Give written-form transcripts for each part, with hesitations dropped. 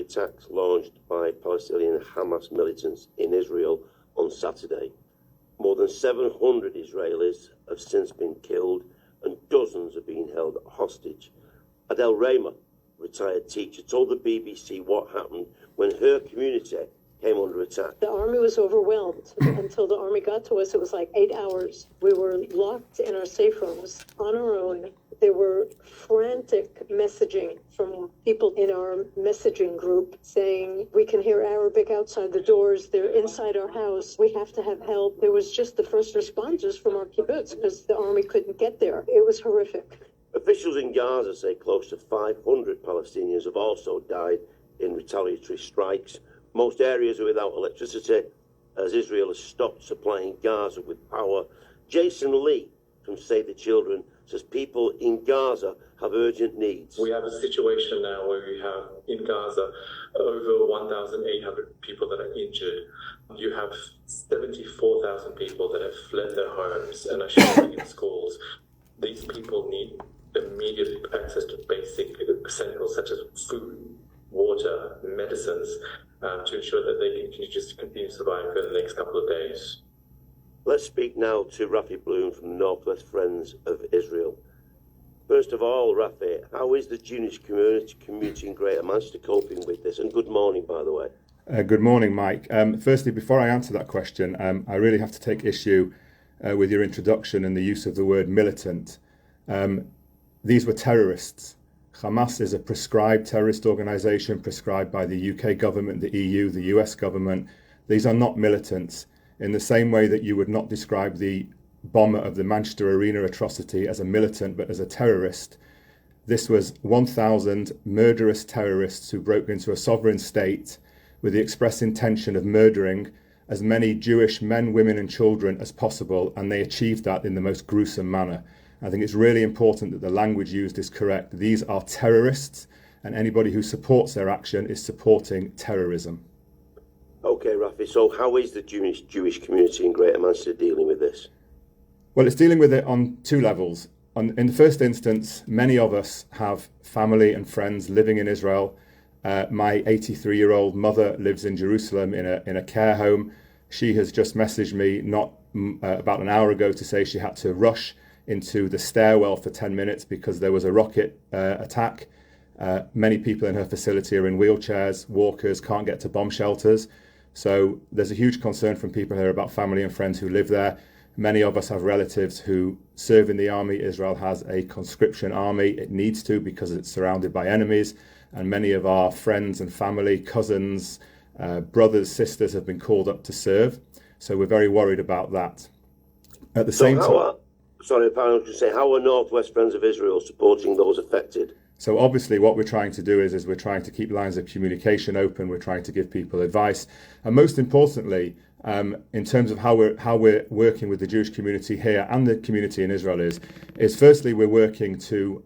attacks launched by Palestinian Hamas militants in Israel on Saturday. More than 700 Israelis have since been killed and dozens are being held hostage. Adel Raymer, retired teacher, told the BBC what happened when her community came under attack. The army was overwhelmed. Until the army got to us, it was like 8 hours. We were locked in our safe rooms on our own. There were frantic messaging from people in our messaging group saying, we can hear Arabic outside the doors. They're inside our house. We have to have help. There was just the first responders from our kibbutz because the army couldn't get there. It was horrific. Officials in Gaza say close to 500 Palestinians have also died in retaliatory strikes. Most areas are without electricity as Israel has stopped supplying Gaza with power. Jason Lee from Save the Children says people in Gaza have urgent needs. We have a situation now where we have in Gaza over 1,800 people that are injured. You have 74,000 people that have fled their homes and are sheltering in schools. These people need immediate access to basic essentials such as food, water, medicines, to ensure that they can continue to survive for the next couple of days. Let's speak now to Raphi Bloom from the Northwest Friends of Israel. First of all, Raphi, how is the Jewish community in Greater Manchester coping with this? And good morning, by the way. Good morning, Mike. Firstly, before I answer that question, I really have to take issue with your introduction and the use of the word militant. These were terrorists. Hamas is a prescribed terrorist organisation prescribed by the UK government, the EU, the US government. These are not militants. In the same way that you would not describe the bomber of the Manchester Arena atrocity as a militant but as a terrorist, this was 1,000 murderous terrorists who broke into a sovereign state with the express intention of murdering as many Jewish men, women and children as possible, and they achieved that in the most gruesome manner. I think it's really important that the language used is correct. These are terrorists, and anybody who supports their action is supporting terrorism. Okay, Raphi, so how is the Jewish community in Greater Manchester dealing with this? Well, it's dealing with it on two levels. In the first instance, many of us have family and friends living in Israel. My 83-year-old mother lives in Jerusalem in a care home. She has just messaged me about an hour ago to say she had to rush into the stairwell for 10 minutes because there was a rocket attack. Many people in her facility are in wheelchairs, walkers, can't get to bomb shelters. So there's a huge concern from people here about family and friends who live there. Many of us have relatives who serve in the army. Israel has a conscription army. It needs to because it's surrounded by enemies. And many of our friends and family, cousins, brothers, sisters have been called up to serve. So we're very worried about that. At the same time... Sorry, I was just say, how are Northwest Friends of Israel supporting those affected? So obviously what we're trying to do is we're trying to keep lines of communication open. We're trying to give people advice. And most importantly, in terms of how we're working with the Jewish community here and the community in Israel is firstly, we're working to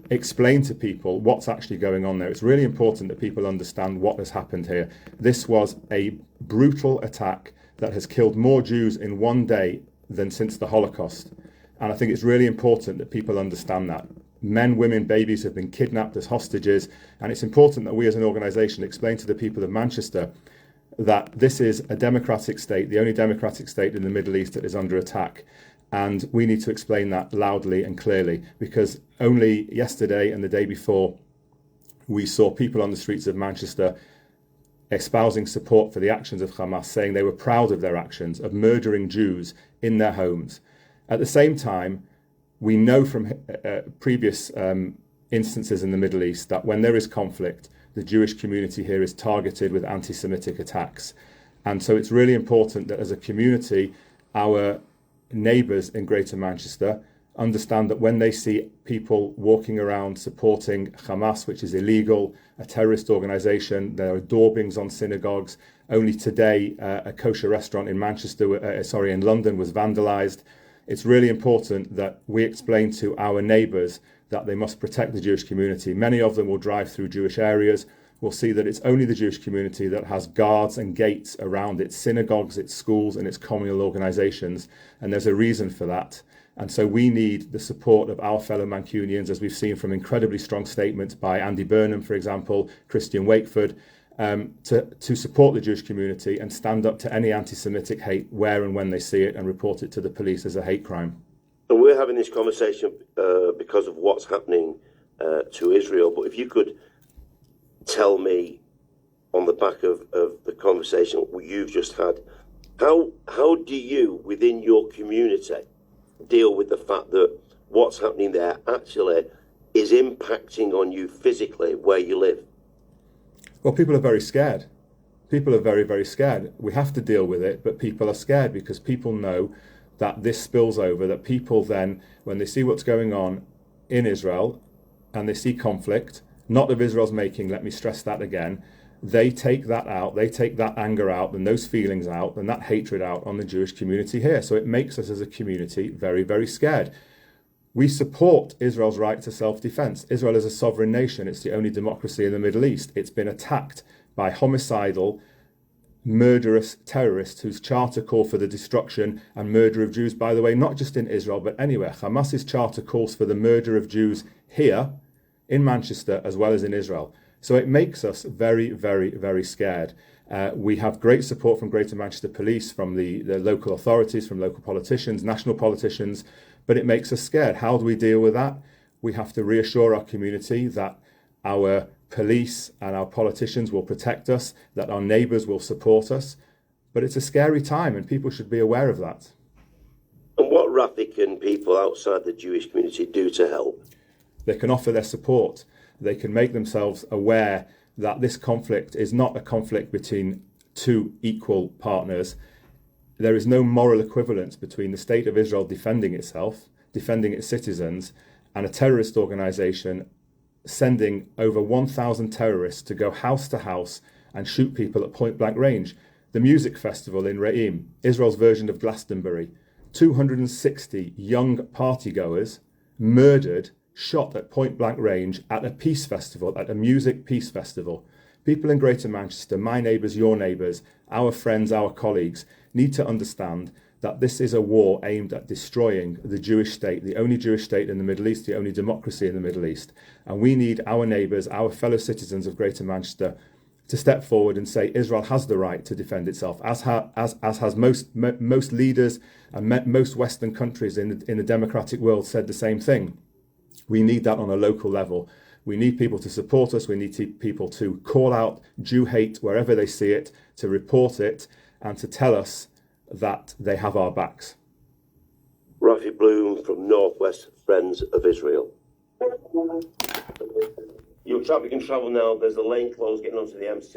explain to people what's actually going on there. It's really important that people understand what has happened here. This was a brutal attack that has killed more Jews in one day than since the Holocaust. And I think it's really important that people understand that. Men, women, babies have been kidnapped as hostages. And it's important that we as an organisation explain to the people of Manchester that this is a democratic state, the only democratic state in the Middle East that is under attack. And we need to explain that loudly and clearly, because only yesterday and the day before, we saw people on the streets of Manchester espousing support for the actions of Hamas, saying they were proud of their actions of murdering Jews in their homes. At the same time, we know from previous instances in the Middle East that when there is conflict, the Jewish community here is targeted with anti-Semitic attacks. And so it's really important that as a community, our neighbours in Greater Manchester understand that when they see people walking around supporting Hamas, which is illegal, a terrorist organisation, there are daubings on synagogues. Only today, a kosher restaurant in in London was vandalised. It's really important that we explain to our neighbours that they must protect the Jewish community. Many of them will drive through Jewish areas. We'll see that it's only the Jewish community that has guards and gates around its synagogues, its schools and its communal organisations. And there's a reason for that. And so we need the support of our fellow Mancunians, as we've seen from incredibly strong statements by Andy Burnham, for example, Christian Wakeford, to support the Jewish community and stand up to any anti-Semitic hate where and when they see it and report it to the police as a hate crime. And we're having this conversation because of what's happening to Israel. But if you could tell me, on the back of the conversation you've just had, how do you, within your community, deal with the fact that what's happening there actually is impacting on you physically where you live? Well, people are very scared. People are very, very scared. We have to deal with it, but people are scared because people know that this spills over, that people then, when they see what's going on in Israel and they see conflict, not of Israel's making, let me stress that again, they take that out, they take that anger out and those feelings out and that hatred out on the Jewish community here. So it makes us as a community very, very scared. We support Israel's right to self-defense. Israel is a sovereign nation. It's the only democracy in the Middle East. It's been attacked by homicidal, murderous terrorists whose charter call for the destruction and murder of Jews, by the way, not just in Israel, but anywhere. Hamas's charter calls for the murder of Jews here in Manchester as well as in Israel. So it makes us very, very, very scared. We have great support from Greater Manchester Police, from the local authorities, from local politicians, national politicians, but it makes us scared. How do we deal with that? We have to reassure our community that our police and our politicians will protect us, that our neighbours will support us. But it's a scary time and people should be aware of that. And what, Raphi, can people outside the Jewish community do to help? They can offer their support. They can make themselves aware that this conflict is not a conflict between two equal partners. There is no moral equivalence between the state of Israel defending itself, defending its citizens, and a terrorist organisation sending over 1,000 terrorists to go house to house and shoot people at point blank range. The music festival in Re'im, Israel's version of Glastonbury, 260 young partygoers murdered, shot at point blank range at a peace festival, at a music peace festival. People in Greater Manchester, my neighbours, your neighbours, our friends, our colleagues, need to understand that this is a war aimed at destroying the Jewish state, the only Jewish state in the Middle East, the only democracy in the Middle East. And we need our neighbours, our fellow citizens of Greater Manchester, to step forward and say Israel has the right to defend itself, as has most leaders and most Western countries in the democratic world said the same thing. We need that on a local level. We need people to support us. We need people to call out Jew hate wherever they see it, to report it, and to tell us that they have our backs. Raphi Bloom from Northwest Friends of Israel. Your traffic can travel now. There's a lane closed getting onto the MC.